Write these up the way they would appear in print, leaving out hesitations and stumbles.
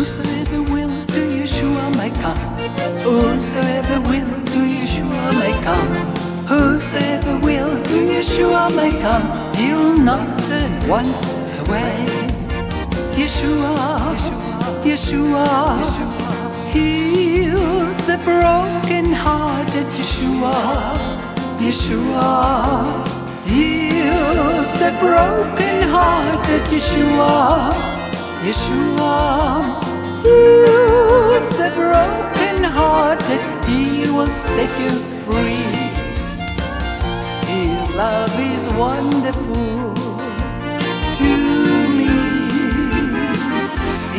Whosoever will to Yeshua may come. Whosoever will to Yeshua may come. Whosoever will to Yeshua may come. He'll not turn one away. Yeshua, Yeshua, heals the broken-hearted. Yeshua, Yeshua, heals the broken-hearted. Yeshua, Yeshua, heals the broken-hearted. He will set you free. His love is wonderful to me.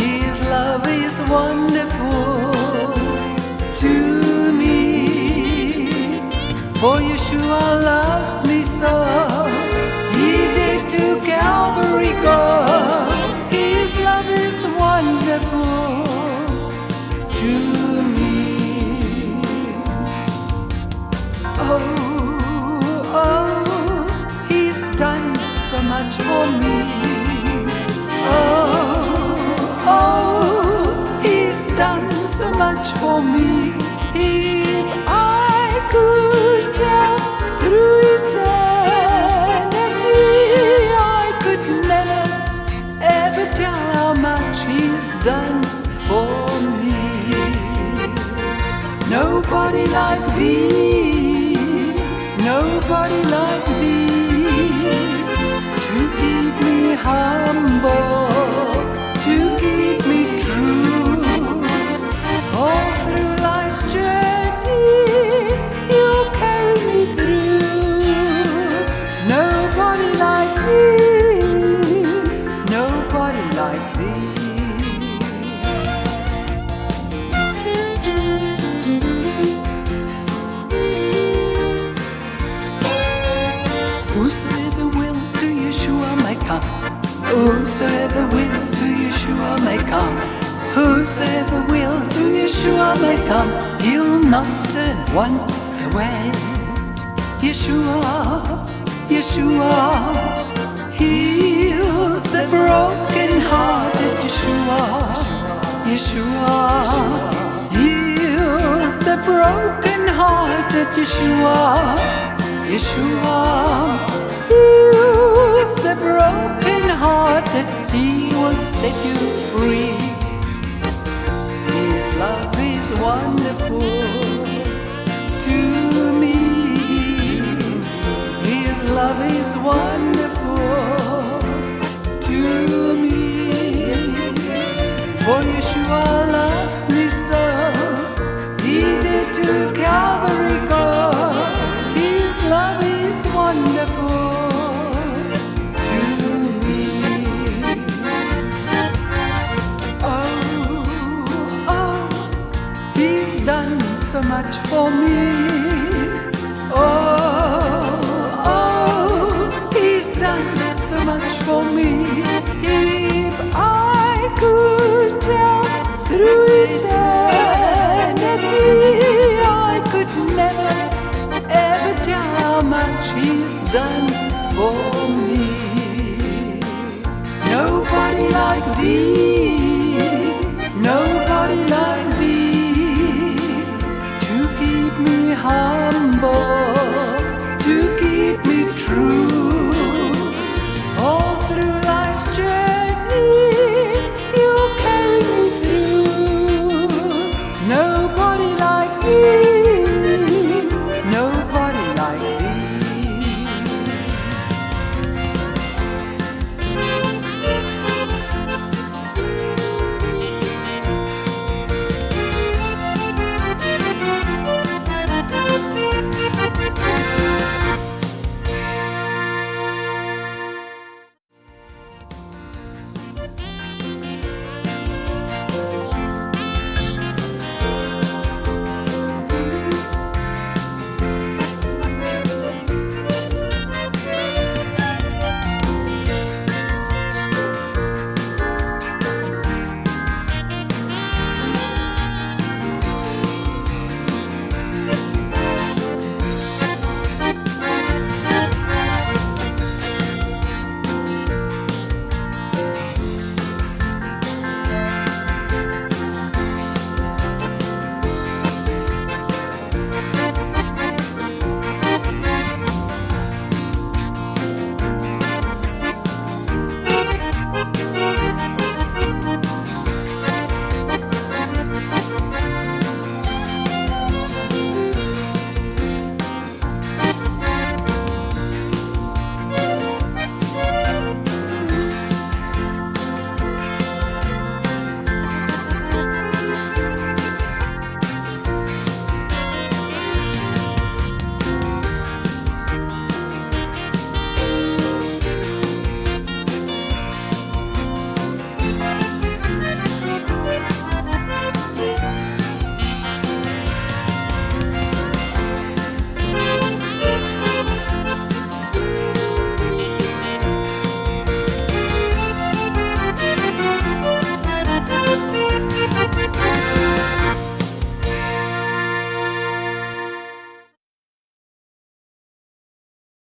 His love is wonderful to me. For Yeshua loved me so, He did to Calvary go. His love is wonderful to me. Oh, He's done so much for me. Oh, He's done so much for me. If I could tell through eternity, I could never ever tell how much He's done for me. Nobody like Thee, nobody like Thee, to keep me humble, to keep me true. All through life's journey, You'll carry me through. Nobody like Thee, nobody like Thee. Whosoever will to Yeshua may come. Whosoever will to Yeshua may come. Whosoever will to Yeshua may come. He'll not turn one away. Yeshua, Yeshua, heals the broken-hearted. Yeshua, Yeshua, heals the broken-hearted. Yeshua, Yeshua, heals the broken-hearted. He will set you free. His love is wonderful to me. His love is wonderful to me. For Yeshua loved me so, He did to Calvary go. His love is wonderful to me. Oh, He's done so much for me. Oh, He's done so much for me. If I could tell through eternity, I could never ever tell how much He's done for me. Nobody like Thee,